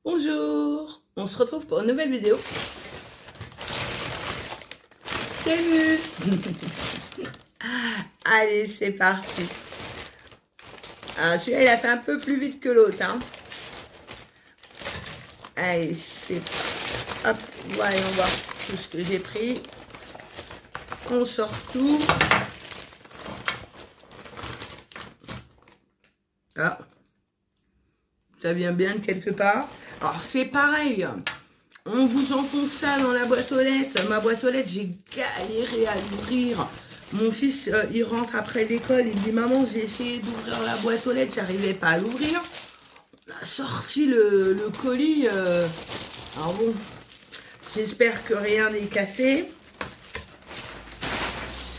Bonjour, on se retrouve pour une nouvelle vidéo. Salut. Allez, c'est parti. Alors celui-là, il a fait un peu plus vite que l'autre. Hein. Allez, c'est parti. Hop, voyons voir tout ce que j'ai pris. On sort tout. Ah, ça vient bien de quelque part. Alors c'est pareil. On vous enfonce ça dans la boîte aux lettres. Ma boîte aux lettres, j'ai galéré à l'ouvrir. Mon fils, il rentre après l'école, il me dit « Maman, j'ai essayé d'ouvrir la boîte aux lettres, j'arrivais pas à l'ouvrir. » On a sorti le colis. Alors bon, j'espère que rien n'est cassé.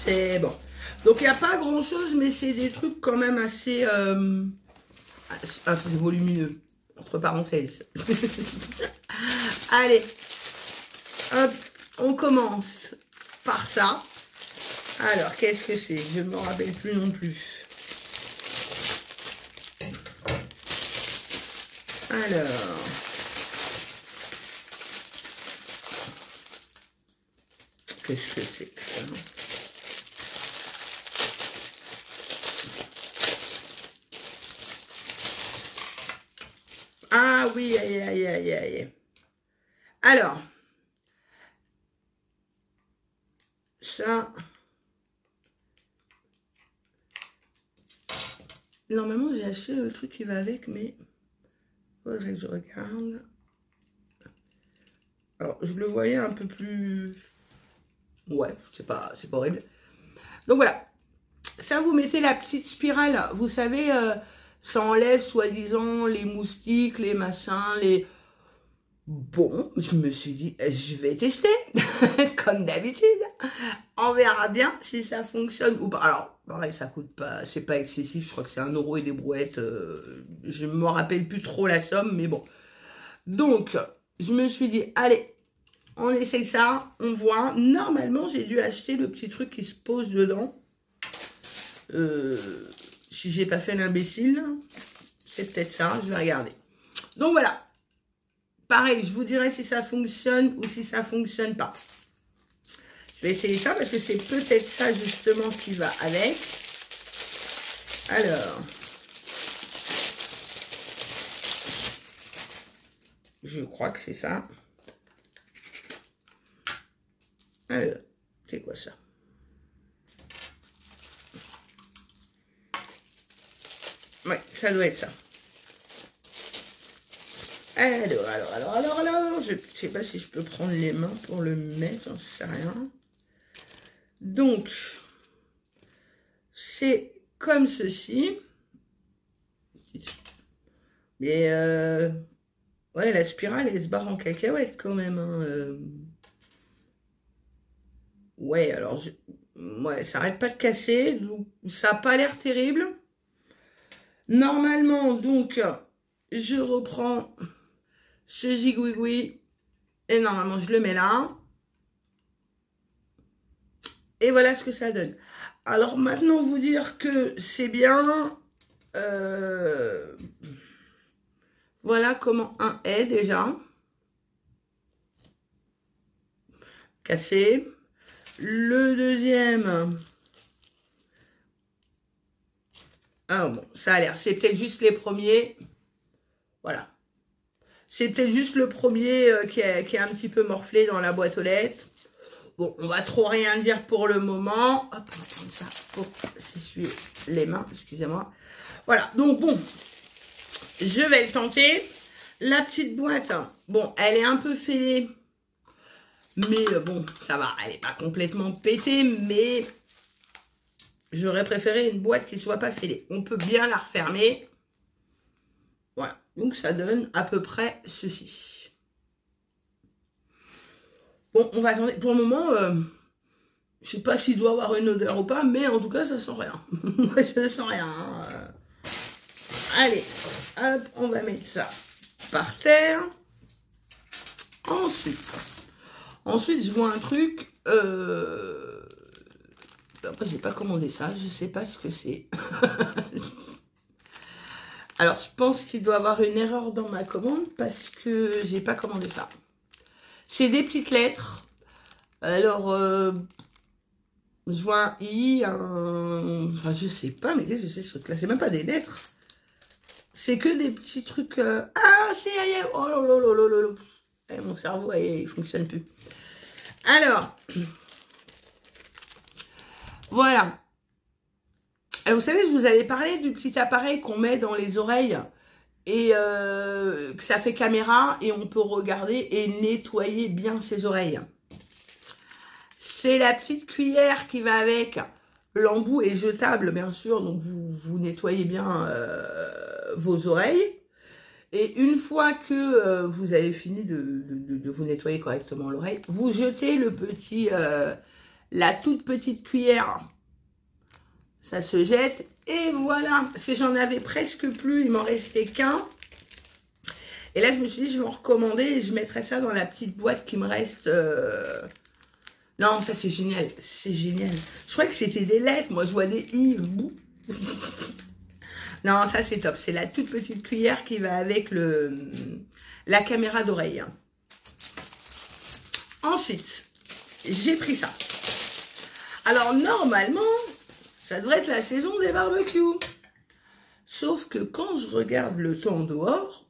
C'est bon. Donc il n'y a pas grand-chose, mais c'est des trucs quand même assez volumineux. Entre parenthèses. Allez, hop, on commence par ça. Alors, qu'est-ce que c'est? Je ne me rappelle plus non plus. Alors, qu'est-ce que c'est que ça? Ah oui, aïe, aïe, aïe, aïe. Alors, ça, normalement j'ai acheté le truc qui va avec, mais faudrait que je regarde. Alors, je le voyais un peu plus... Ouais, c'est pas horrible. Donc voilà, ça vous mettez la petite spirale, vous savez, ça enlève soi-disant les moustiques, les machins, les... Bon, je me suis dit, je vais tester, comme d'habitude. On verra bien si ça fonctionne ou pas. Alors, pareil, ça coûte pas, c'est pas excessif, je crois que c'est 1 € et des brouettes. Je me rappelle plus trop la somme, mais bon. Donc, je me suis dit, allez, on essaye ça, on voit. Normalement, j'ai dû acheter le petit truc qui se pose dedans. Si j'ai pas fait l'imbécile, c'est peut-être ça, je vais regarder. Donc voilà. Pareil, je vous dirai si ça fonctionne ou si ça fonctionne pas. Je vais essayer ça parce que c'est peut-être ça justement qui va avec. Alors, je crois que c'est ça. Alors, c'est quoi ça? Ouais, ça doit être ça. Alors, je sais pas si je peux prendre les mains pour le mettre, j'en sais rien. Donc, c'est comme ceci. Mais, ouais, la spirale, elle se barre en cacahuète quand même. Hein. Ouais, alors, ouais, ça arrête pas de casser, donc ça n'a pas l'air terrible. Normalement, donc, je reprends ce zigouigoui et normalement, je le mets là. Et voilà ce que ça donne. Alors maintenant, vous dire que c'est bien. Voilà comment un est déjà. Cassé. Le deuxième. Ah bon, ça a l'air. C'est peut-être juste les premiers. Voilà. C'est peut-être juste le premier qui est un petit peu morflé dans la boîte aux lettres. Bon, on va trop rien dire pour le moment. Hop, on va prendre ça pour s'essuyer les mains, excusez-moi. Voilà, donc bon, je vais le tenter. La petite boîte, bon, elle est un peu fêlée. Mais bon, ça va, elle n'est pas complètement pétée, mais j'aurais préféré une boîte qui ne soit pas fêlée. On peut bien la refermer. Voilà, donc ça donne à peu près ceci. Bon, on va attendre. Pour le moment, je sais pas s'il doit avoir une odeur ou pas, mais en tout cas, ça sent rien. Moi, je sens rien. Hein. Allez, hop, on va mettre ça par terre. Ensuite, je vois un truc. Après, j'ai pas commandé ça. Je sais pas ce que c'est. Alors, je pense qu'il doit y avoir une erreur dans ma commande parce que j'ai pas commandé ça. C'est des petites lettres. Alors, je vois un I, un... Enfin, je sais pas, mais qu'est-ce que c'est ce truc-là? C'est même pas des lettres. C'est que des petits trucs... Ah, c'est... Oh là là là là là là. Mon cerveau, il fonctionne plus. Alors, voilà. Alors, vous savez, je vous avais parlé du petit appareil qu'on met dans les oreilles et que ça fait caméra et on peut regarder et nettoyer bien ses oreilles. C'est la petite cuillère qui va avec. L'embout est jetable, bien sûr, donc vous nettoyez bien vos oreilles. Et une fois que vous avez fini de vous nettoyer correctement l'oreille, vous jetez le petit, la toute petite cuillère. Ça se jette et voilà. Parce que j'en avais presque plus, il m'en restait qu'un. Et là, je me suis dit, je vais en recommander et je mettrai ça dans la petite boîte qui me reste. Non, ça c'est génial, c'est génial. Je crois que c'était des lettres, moi je vois des I. Non, ça c'est top. C'est la toute petite cuillère qui va avec la caméra d'oreille. Ensuite, j'ai pris ça. Alors normalement, ça devrait être la saison des barbecues. Sauf que quand je regarde le temps dehors,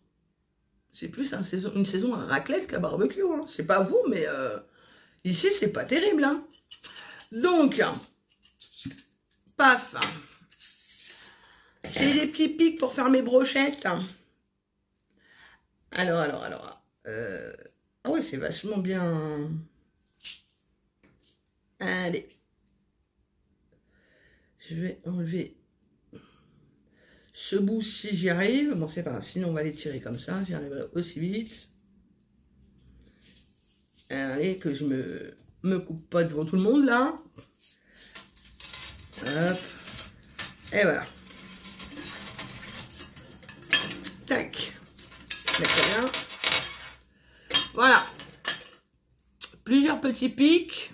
c'est plus une saison à raclette qu'à barbecue. Hein. C'est pas vous, mais ici c'est pas terrible. Hein. Donc, paf. C'est des petits pics pour faire mes brochettes. Alors. Ah oui, c'est vachement bien. Allez. Je vais enlever ce bout si j'y arrive. Bon, c'est pas grave. Sinon, on va les tirer comme ça. J'y arriverai aussi vite. Allez, que je me coupe pas devant tout le monde, là. Hop. Et voilà. Tac. Très bien. Voilà. Plusieurs petits pics.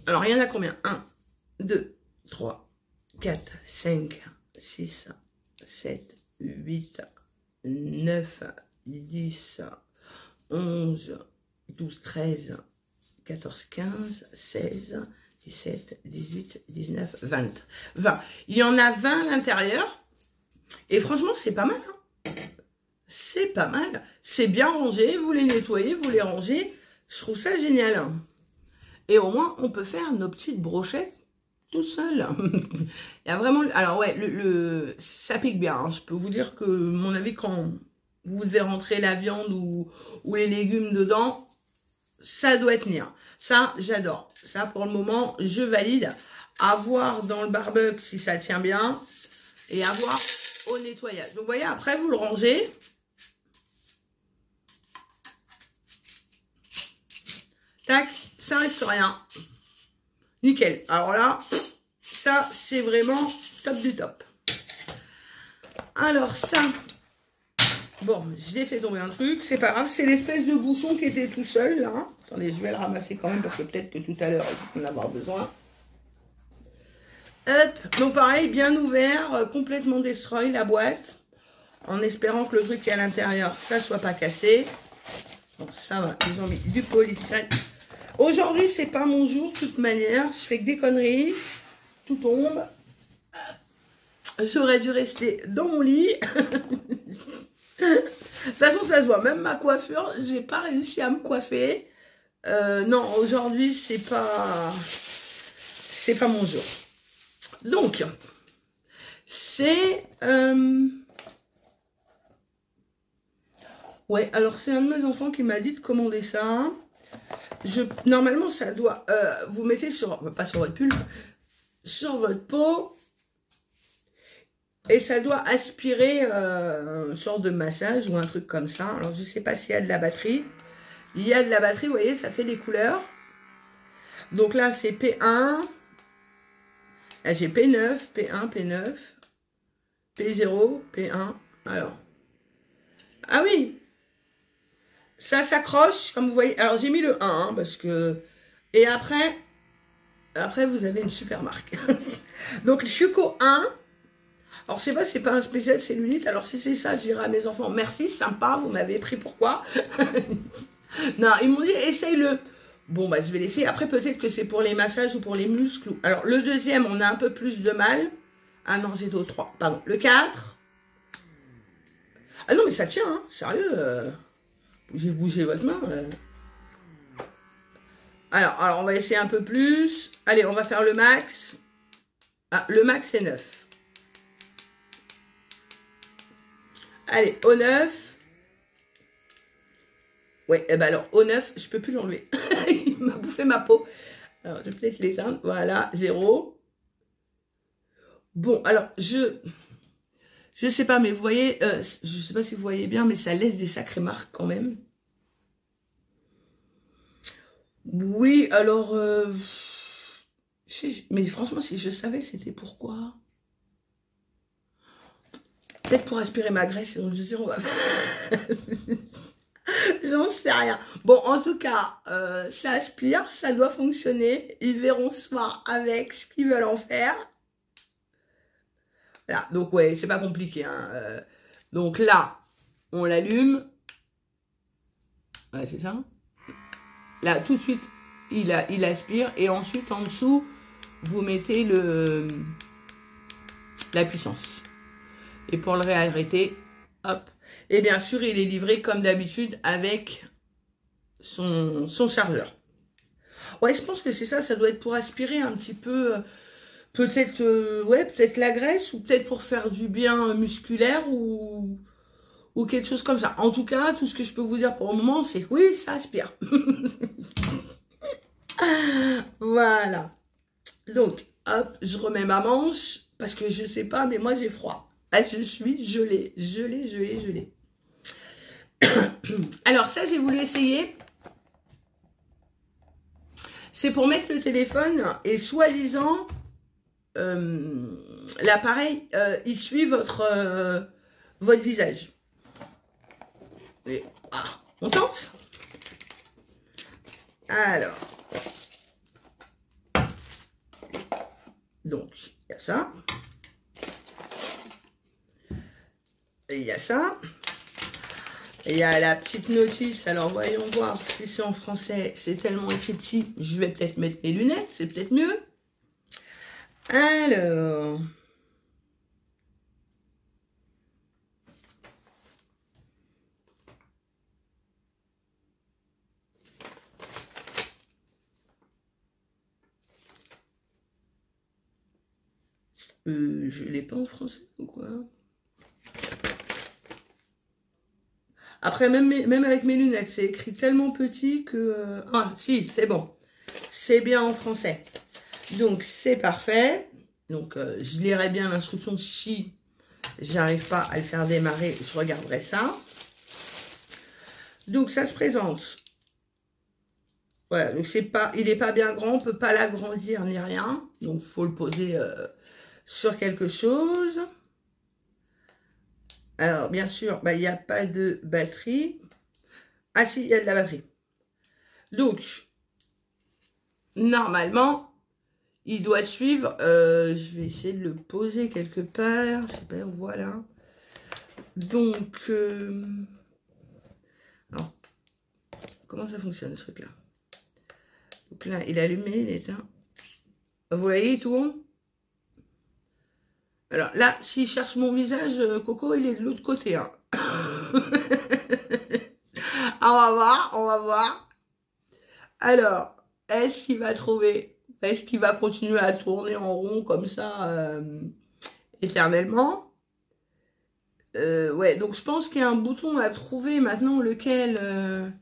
Alors, il y en a combien? 1, 2, 3, 4, 5, 6, 7, 8, 9, 10, 11, 12, 13, 14, 15, 16, 17, 18, 19, 20. 20. Il y en a 20 à l'intérieur. Et franchement, c'est pas mal. Hein. C'est pas mal. C'est bien rangé. Vous les nettoyez, vous les rangez. Je trouve ça génial. Hein. Et au moins, on peut faire nos petites brochettes tout seul. Il y a vraiment... Alors ouais, ça pique bien. Hein. Je peux vous dire que, mon avis, quand vous devez rentrer la viande ou les légumes dedans, ça doit tenir. Ça, j'adore. Ça, pour le moment, je valide. À voir dans le barbecue si ça tient bien. Et à voir au nettoyage. Donc, vous voyez, après, vous le rangez. Tac, ça reste rien. Nickel. Alors là, ça, c'est vraiment top du top. Alors ça, bon, j'ai fait tomber un truc, c'est pas grave. C'est l'espèce de bouchon qui était tout seul, là. Attendez, je vais le ramasser quand même, parce que peut-être que tout à l'heure, il faut en avoir besoin. Hop, donc pareil, bien ouvert, complètement destroy la boîte. En espérant que le truc qui est à l'intérieur, ça soit pas cassé. Bon, ça va, ils ont mis du polystyrène. Aujourd'hui, c'est pas mon jour, de toute manière. Je fais que des conneries. Tout tombe. J'aurais dû rester dans mon lit. De toute façon, ça se voit. Même ma coiffure, j'ai pas réussi à me coiffer. Non, aujourd'hui, c'est pas mon jour. Donc, c'est... Ouais, alors c'est un de mes enfants qui m'a dit de commander ça. Normalement, ça doit... vous mettez sur... Pas sur votre pull, sur votre peau. Et ça doit aspirer une sorte de massage ou un truc comme ça. Alors, je sais pas s'il y a de la batterie. Il y a de la batterie, vous voyez, ça fait des couleurs. Donc là, c'est P1. Là, j'ai P9, P1, P9, P0, P1. Alors. Ah oui! Ça s'accroche, comme vous voyez. Alors, j'ai mis le 1, hein, parce que... Et après, vous avez une super marque. Donc, le Schuko 1. Alors, je sais pas, c'est pas un spécial cellulite. Alors, si c'est ça, je dirais à mes enfants, merci, sympa, vous m'avez pris pourquoi. Non, ils m'ont dit, essaye-le. Bon, bah, je vais l'essayer. Après, peut-être que c'est pour les massages ou pour les muscles. Alors, le deuxième, on a un peu plus de mal. Ah non, j'ai au 3. Pardon, le 4. Ah non, mais ça tient, hein, sérieux. Bougez votre main. Alors, on va essayer un peu plus. Allez, on va faire le max. Ah, le max, c'est 9. Allez, au 9. Ouais, et ben alors, au 9, je peux plus l'enlever. Il m'a bouffé ma peau. Alors, je vais peut-être l'éteindre. Voilà, 0. Bon, alors, je sais pas, mais vous voyez, je sais pas si vous voyez bien, mais ça laisse des sacrées marques quand même. Oui, alors, mais franchement, si je savais, c'était pourquoi. Peut-être pour aspirer ma graisse, donc je sais, on va... J'en sais rien. Bon, en tout cas, ça aspire, ça doit fonctionner. Ils verront ce soir avec ce qu'ils veulent en faire. Voilà, donc ouais, c'est pas compliqué. Hein. Donc là, on l'allume. Ouais, c'est ça. Là, tout de suite, il aspire. Et ensuite, en dessous, vous mettez la puissance. Et pour le réarrêter, hop. Et bien sûr, il est livré comme d'habitude avec son chargeur. Ouais, je pense que c'est ça. Ça doit être pour aspirer un petit peu... peut-être ouais, peut-être la graisse ou peut-être pour faire du bien musculaire ou quelque chose comme ça. En tout cas, tout ce que je peux vous dire pour le moment, c'est que oui, ça aspire. Voilà. Donc, hop, je remets ma manche parce que je sais pas, mais moi j'ai froid. Ah, je suis gelée, gelée, gelée, gelée. Alors ça, j'ai voulu essayer. C'est pour mettre le téléphone et soi-disant... l'appareil, il suit votre visage. Et, on tente. Alors. Donc, il y a ça. Et il y a ça. Et il y a la petite notice. Alors, voyons voir si c'est en français. C'est tellement écrit petit. Je vais peut-être mettre mes lunettes. C'est peut-être mieux. Alors, je l'ai pas en français ou quoi? Après, même avec mes lunettes, c'est écrit tellement petit que... Ah, si, c'est bon. C'est bien en français. Donc, c'est parfait. Donc, je lirai bien l'instruction si j'arrive pas à le faire démarrer. Je regarderai ça. Donc, ça se présente. Voilà, donc il n'est pas bien grand. On ne peut pas l'agrandir ni rien. Donc, il faut le poser sur quelque chose. Alors, bien sûr, bah, il n'y a pas de batterie. Ah si, il y a de la batterie. Donc, normalement, il doit suivre. Je vais essayer de le poser quelque part. Je sais pas, voilà. Donc, alors, comment ça fonctionne ce truc-là? Donc là, il est allumé, il est éteint. Vous voyez, il tourne. Alors là, s'il cherche mon visage, Coco, il est de l'autre côté. Hein. On va voir, on va voir. Alors, est-ce qu'il va trouver? Est-ce qu'il va continuer à tourner en rond comme ça éternellement? Ouais, donc je pense qu'il y a un bouton à trouver maintenant, lequel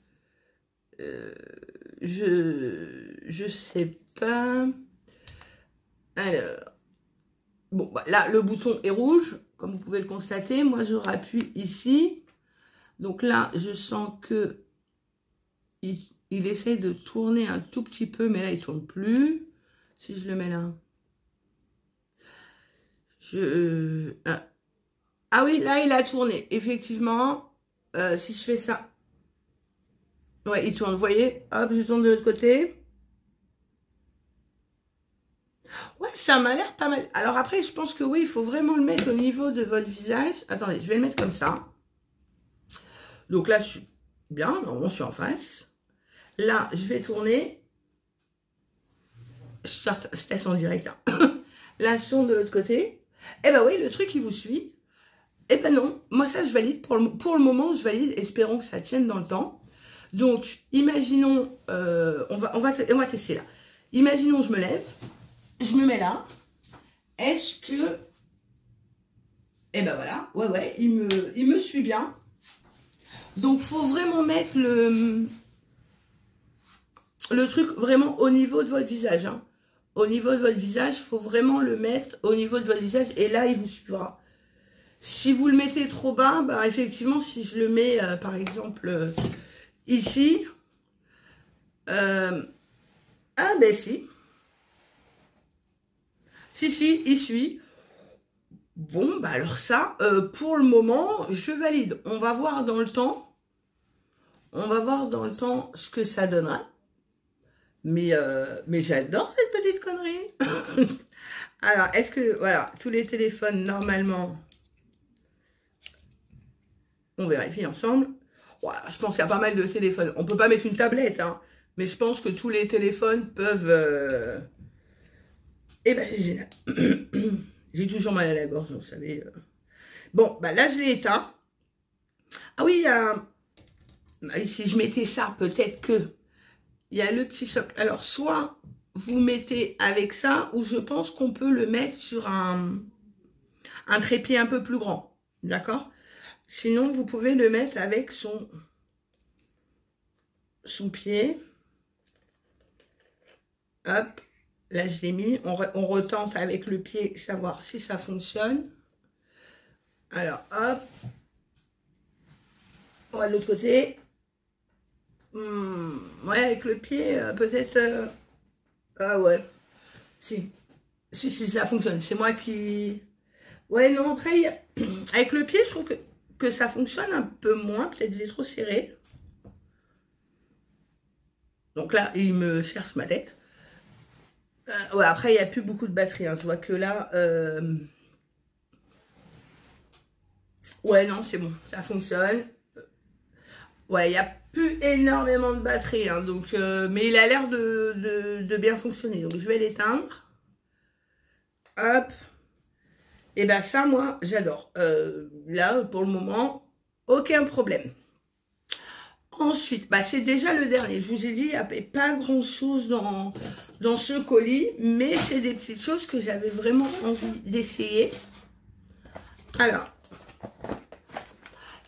je sais pas. Alors, bon, bah, là, le bouton est rouge, comme vous pouvez le constater. Moi, je rappuie ici. Donc là, je sens que il essaie de tourner un tout petit peu, mais là, il ne tourne plus. Si je le mets là. Ah oui, là, il a tourné. Effectivement, si je fais ça. Ouais, il tourne. Vous voyez? Hop, je tourne de l'autre côté. Ouais, Ouais, ça m'a l'air pas mal. Alors après, je pense que oui, il faut vraiment le mettre au niveau de votre visage. Attendez, je vais le mettre comme ça. Donc là, je suis bien. Normalement, je suis en face. Là, je vais tourner. Je teste en direct. Hein. Là, je tourne de l'autre côté. Eh ben oui, le truc, il vous suit. Eh ben non, moi ça, je valide. Pour le moment, je valide. Espérons que ça tienne dans le temps. Donc, imaginons... on va tester là. Imaginons, je me lève. Je me mets là. Est-ce que... Eh ben voilà. Ouais, il me suit bien. Donc, faut vraiment mettre le truc vraiment au niveau de votre visage. Hein. Au niveau de votre visage, il faut vraiment le mettre au niveau de votre visage. Et là, il vous suivra. Si vous le mettez trop bas, bah, effectivement, si je le mets, par exemple, ici. Ah, ben si. Si, il suit. Bon, bah alors ça, pour le moment, je valide. On va voir dans le temps. On va voir dans le temps ce que ça donnera. Mais j'adore cette petite connerie. Alors, est-ce que, voilà, tous les téléphones, normalement, on vérifie ensemble. Voilà, je pense qu'il y a pas mal de téléphones. On peut pas mettre une tablette, hein, mais je pense que tous les téléphones peuvent... Eh ben, c'est génial. J'ai toujours mal à la gorge, vous savez. Bon, bah là, je l'ai éteint. Ah oui, si je mettais ça, peut-être que... Il y a le petit socle. Alors, soit vous mettez avec ça, ou je pense qu'on peut le mettre sur un trépied un peu plus grand. D'accord? Sinon, vous pouvez le mettre avec son pied. Hop. Là, je l'ai mis. On retente avec le pied, savoir si ça fonctionne. Alors, hop. On va de l'autre côté. Ouais, avec le pied, peut-être... Ah ouais. Si, ça fonctionne. C'est moi qui... Ouais, non, après, avec le pied, je trouve que ça fonctionne un peu moins. Peut-être que j'ai trop serré. Donc là, il me cherche ma tête. Ouais, après, il n'y a plus beaucoup de batterie. Hein. Je vois que là... Ouais, non, c'est bon. Ça fonctionne. Ouais, il n'y a plus énormément de batterie. Hein, donc, mais il a l'air de bien fonctionner. Donc, je vais l'éteindre. Hop. Et ben ça, moi, j'adore. Là, pour le moment, aucun problème. Ensuite, bah, c'est déjà le dernier. Je vous ai dit, il n'y avait pas grand-chose dans ce colis. Mais c'est des petites choses que j'avais vraiment envie d'essayer. Alors,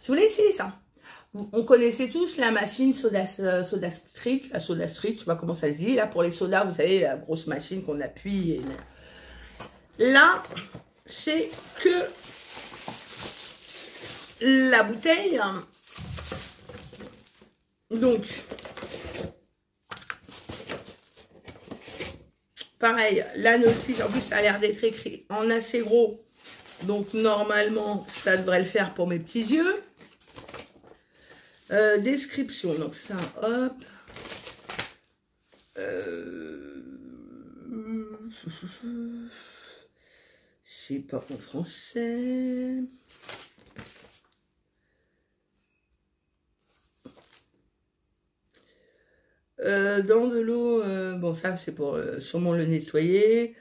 je voulais essayer ça. On connaissait tous la machine Soda Street, la Soda Street, je sais pas comment ça se dit. Là, pour les sodas, vous savez, la grosse machine qu'on appuie. Là, c'est que la bouteille. Donc, pareil, la notice, en plus, ça a l'air d'être écrit en assez gros. Donc, normalement, ça devrait le faire pour mes petits yeux. Description, donc ça, hop. C'est pas en français. Dans de l'eau, bon ça c'est pour sûrement le nettoyer.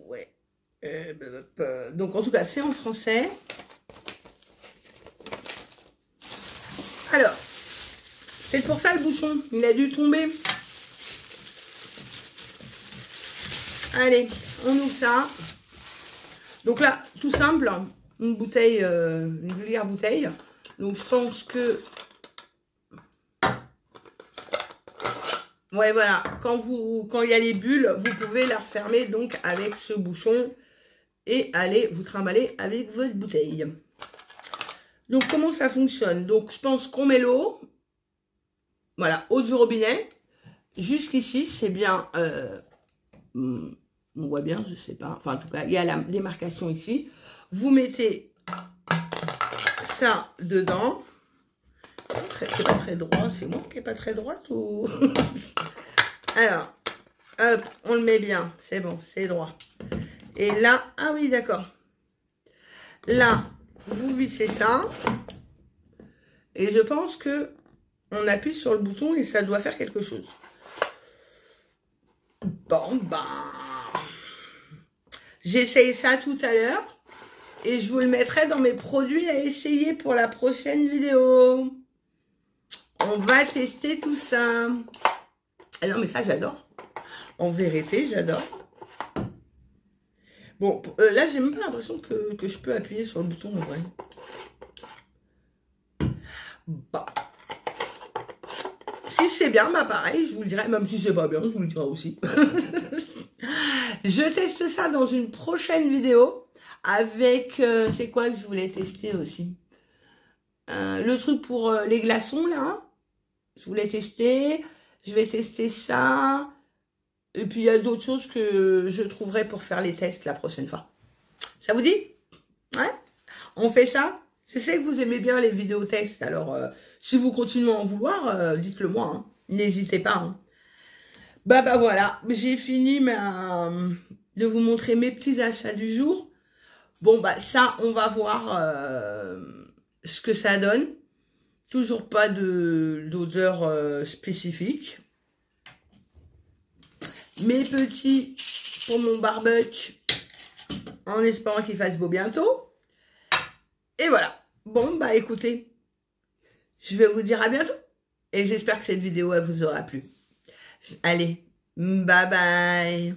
Ouais. Donc en tout cas c'est en français. Alors, c'est pour ça le bouchon, il a dû tomber. Allez, on ouvre ça. Donc là, tout simple, une bouteille, une vulgaire bouteille. Donc je pense que... Ouais, voilà, quand il y a les bulles, vous pouvez la refermer donc avec ce bouchon et aller vous trimballer avec votre bouteille. Donc, comment ça fonctionne? Donc, je pense qu'on met l'eau. Voilà, eau du robinet. Jusqu'ici, c'est bien... on voit bien, je sais pas. Enfin, en tout cas, il y a la démarcation ici. Vous mettez ça dedans. C'est pas très droit. C'est moi qui n'est pas très droite ou... Alors, Hop, on le met bien. C'est bon, c'est droit. Et là, ah oui, d'accord. Là, vous vissez ça. Et je pense que on appuie sur le bouton et ça doit faire quelque chose. Bon, bah... J'essaye ça tout à l'heure. Et je vous le mettrai dans mes produits à essayer pour la prochaine vidéo. On va tester tout ça. Ah non, mais ça, j'adore. En vérité, j'adore. Bon, là, j'ai même pas l'impression que je peux appuyer sur le bouton, en vrai. Bah. Si c'est bien, bah pareil, je vous le dirai. Même si c'est pas bien, je vous le dirai aussi. Je teste ça dans une prochaine vidéo. Avec, c'est quoi que je voulais tester aussi? Le truc pour les glaçons, là. Je voulais tester. Je vais tester ça. Et puis, il y a d'autres choses que je trouverai pour faire les tests la prochaine fois. Ça vous dit? Ouais? On fait ça? Je sais que vous aimez bien les vidéos tests. Alors, si vous continuez à en vouloir, dites-le moi. Hein. N'hésitez pas. Hein. Bah voilà. J'ai fini de vous montrer mes petits achats du jour. Bon, bah ça, on va voir ce que ça donne. Toujours pas d'odeur spécifique. Mes petits pour mon barbecue, en espérant qu'il fasse beau bientôt. Et voilà. Bon, bah écoutez, je vais vous dire à bientôt. Et j'espère que cette vidéo elle vous aura plu. Allez, bye bye.